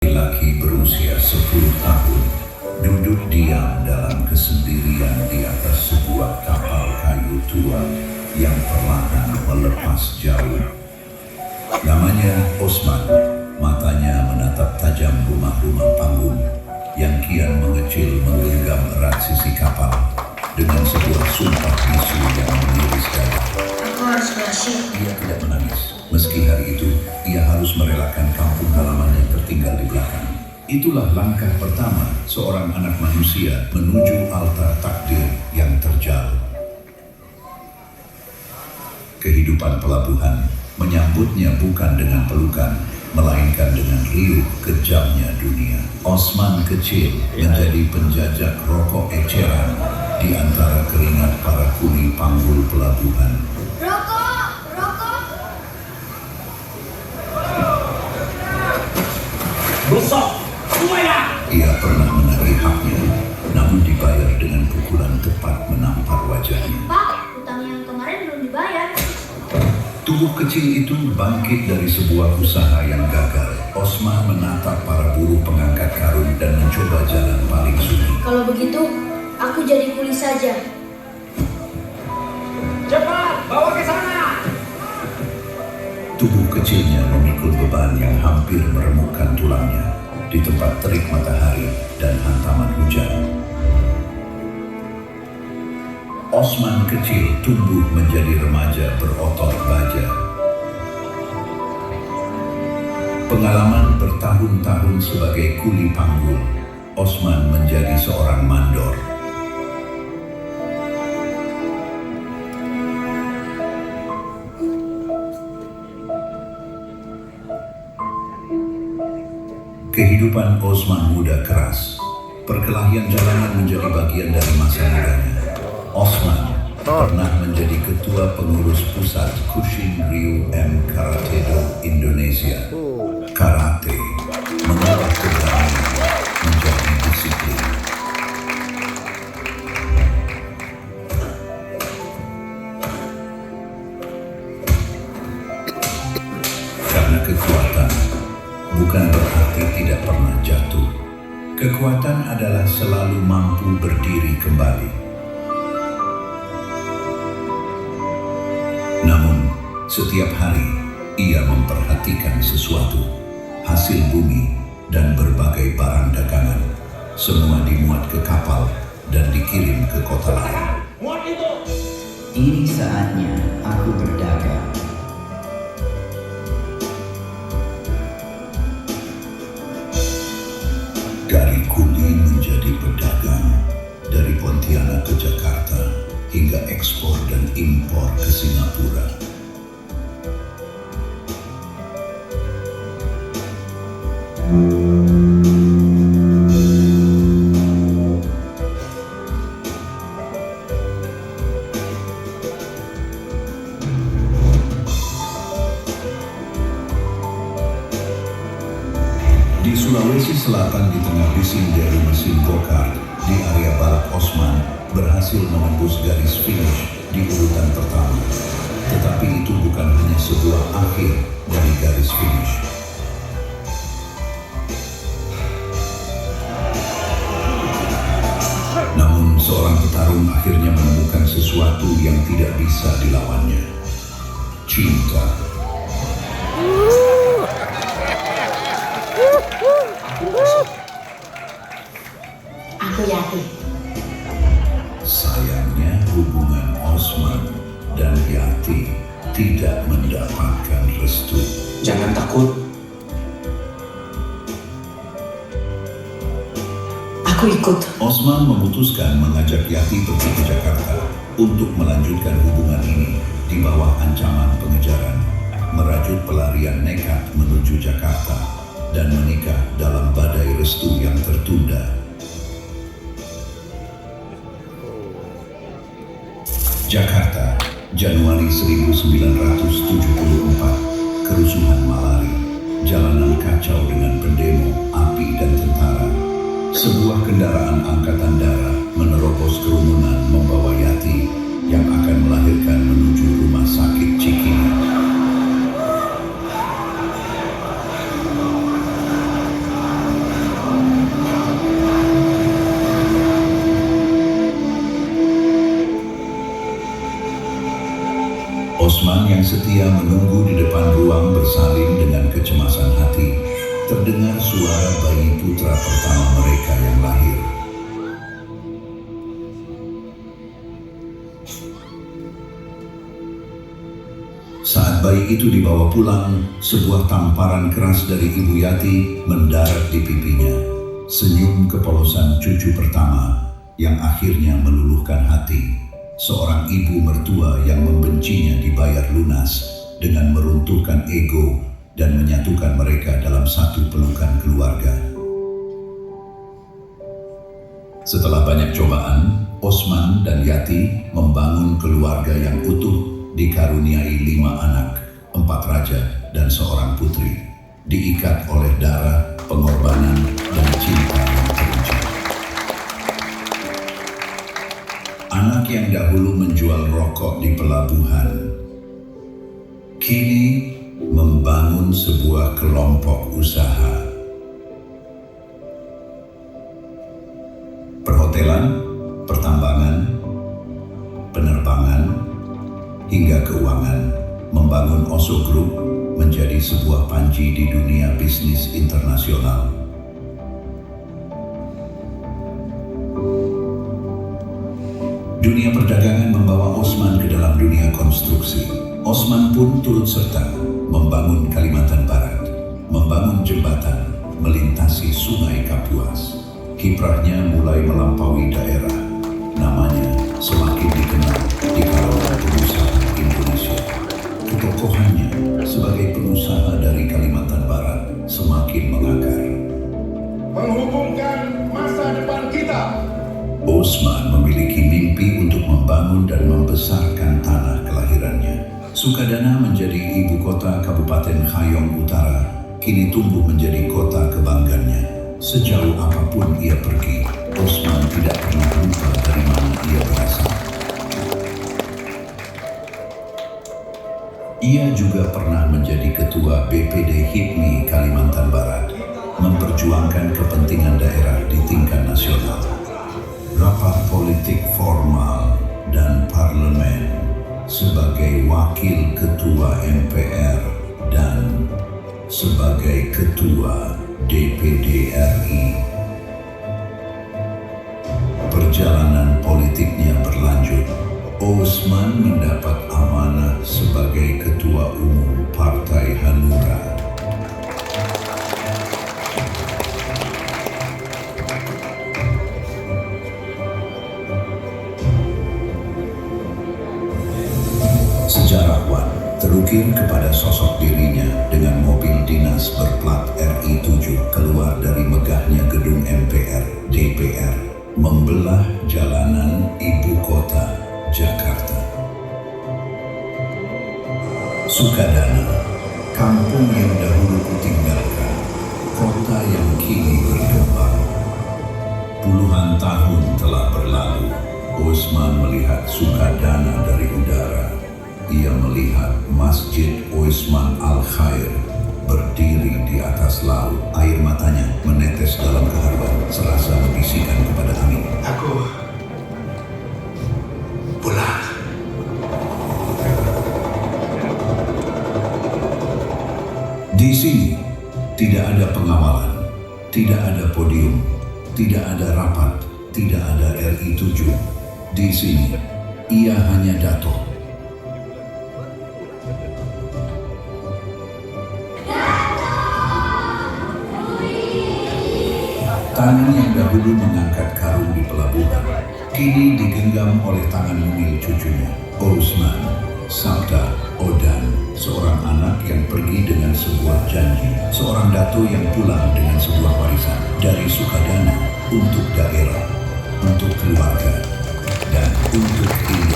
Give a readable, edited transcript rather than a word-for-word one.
Laki berusia 10 tahun duduk diam dalam kesendirian di atas sebuah kapal kayu tua yang perlahan melepas jauh. Namanya Osman. Matanya menatap tajam rumah-rumah panggung yang kian mengecil menggenggam erat sisi kapal dengan sebuah sumpah bisu yang mengiris dada. Aku harus berhasil. Ia tidak menangis, meski hari itu ia harus merelakan kampung halaman yang tertinggal di belakang. Itulah langkah pertama seorang anak manusia menuju altar takdir yang terjal. Kehidupan pelabuhan menyambutnya bukan dengan pelukan, melainkan dengan riuh kejamnya dunia. Osman kecil menjadi penjajak rokok eceran di antara keringat para kuli panggul pelabuhan. Rokok, rokok. Besok, semuanya! Ia pernah menagih haknya, namun dibayar dengan pukulan tepat menampar wajahnya. Pak, utang yang kemarin belum dibayar. Tubuh kecil itu bangkit dari sebuah usaha yang gagal. Osman menatap para buruh pengangkat karung dan mencoba jalan paling sunyi. Kalau begitu, aku jadi kuli saja. Cepat, bawa ke sana! Tubuh kecilnya memikul beban yang hampir meremukkan tulangnya di tempat terik matahari dan hantaman hujan. Osman kecil tumbuh menjadi remaja berotot baja. Pengalaman bertahun-tahun sebagai kuli panggul, Osman menjadi seorang mandor. Kehidupan Osman muda keras. Perkelahian jalanan menjadi bagian dari masa mudanya. Osman pernah menjadi ketua pengurus pusat Kushin Ryu M Karate-do Indonesia. Karate mengubah keberanian menjadi disiplin. Karena kekuatan bukan berarti tidak pernah jatuh. Kekuatan adalah selalu mampu berdiri kembali. Namun, setiap hari ia memperhatikan sesuatu. Hasil bumi dan berbagai barang dagangan. Semua dimuat ke kapal dan dikirim ke kota lain. Muat itu! Ini saatnya aku berdagang. Dari kuli menjadi pedagang, dari Pontianak ke Jakarta, hingga ekspor dan impor ke Singapura. Di Sulawesi Selatan, di tengah bising dari mesin go-kart, di area balap Osman berhasil menembus garis finish di urutan pertama. Tetapi itu bukan hanya sebuah akhir dari garis finish. Namun seorang petarung akhirnya menemukan sesuatu yang tidak bisa dilawannya. Cinta. Aku yakin. Sayangnya hubungan Osman dan Yati tidak mendapatkan restu. Jangan takut. Aku ikut. Osman memutuskan mengajak Yati pergi ke Jakarta untuk melanjutkan hubungan ini di bawah ancaman pengejaran, merajut pelarian nekat menuju Jakarta, dan menikah dalam badai restu yang tertunda. Jakarta, Januari 1974, kerusuhan malari, jalanan kacau dengan pendemo, api dan tentara. Sebuah kendaraan angkatan darat menerobos kerumunan membawa Yati yang akan melahirkan menuju rumah sakit Cikini. setia menunggu di depan ruang bersalin dengan kecemasan hati, terdengar suara bayi putra pertama mereka yang lahir. Saat bayi itu dibawa pulang, sebuah tamparan keras dari Ibu Yati mendarat di pipinya. Senyum kepolosan cucu pertama yang akhirnya meluluhkan hati. Seorang ibu mertua yang membencinya dibayar lunas dengan meruntuhkan ego dan menyatukan mereka dalam satu pelukan keluarga. Setelah banyak cobaan, Osman dan Yati membangun keluarga yang utuh, dikaruniai 5 anak, 4 raja dan seorang putri, diikat oleh darah, pengorbanan, dan cinta yang teruji. Anak yang dahulu menjual rokok di pelabuhan, kini membangun sebuah kelompok usaha. Perhotelan, pertambangan, penerbangan, hingga keuangan, membangun Oso Group menjadi sebuah panji di dunia bisnis internasional. Dunia perdagangan membawa Osman ke dalam dunia konstruksi. Osman pun turut serta membangun Kalimantan Barat, membangun jembatan, melintasi Sungai Kapuas. Kiprahnya mulai melampaui daerah. Namanya semakin dikenal di kalangan pengusaha Indonesia. Ketokohannya sebagai pengusaha dari Kalimantan Barat semakin mengakar. Menghubungkan masa depan kita. Osman memiliki mimpi untuk membangun dan membesarkan tanah kelahirannya. Sukadana menjadi ibu kota Kabupaten Hayong Utara, kini tumbuh menjadi kota kebanggaannya. Sejauh apapun ia pergi, Osman tidak pernah lupa dari mana ia berasal. Ia juga pernah menjadi ketua BPD HIPMI Kalimantan Barat, memperjuangkan kepentingan daerah di tingkat nasional. Rapat politik formal dan parlemen sebagai wakil ketua MPR dan sebagai ketua DPD RI. Perjalanan politiknya berlanjut. Osman mendapat amanah sebagai ketua umum Partai Hanura. Sejarawan terukir kepada sosok dirinya dengan mobil dinas berplat RI7 keluar dari megahnya gedung MPR, DPR, membelah jalanan ibu kota Jakarta. Sukadana, kampung yang dahulu kutinggalkan, kota yang kini berkembang. Puluhan tahun telah berlalu, Osman melihat Sukadana dari udara. Ia melihat Masjid Osman Al-Khair berdiri di atas laut. Air matanya menetes dalam keharuan, serasa membisikkan kepada angin. Aku pulang. Di sini tidak ada pengawalan, tidak ada podium, tidak ada rapat, tidak ada RI7. Di sini ia hanya dato. Tangan yang dahulu mengangkat karung di pelabuhan, kini digenggam oleh tangan mungil cucunya, Osman, Sabda Odan, seorang anak yang pergi dengan sebuah janji, seorang dato yang pulang dengan sebuah warisan dari Sukadana untuk daerah, untuk keluarga, dan untuk ini.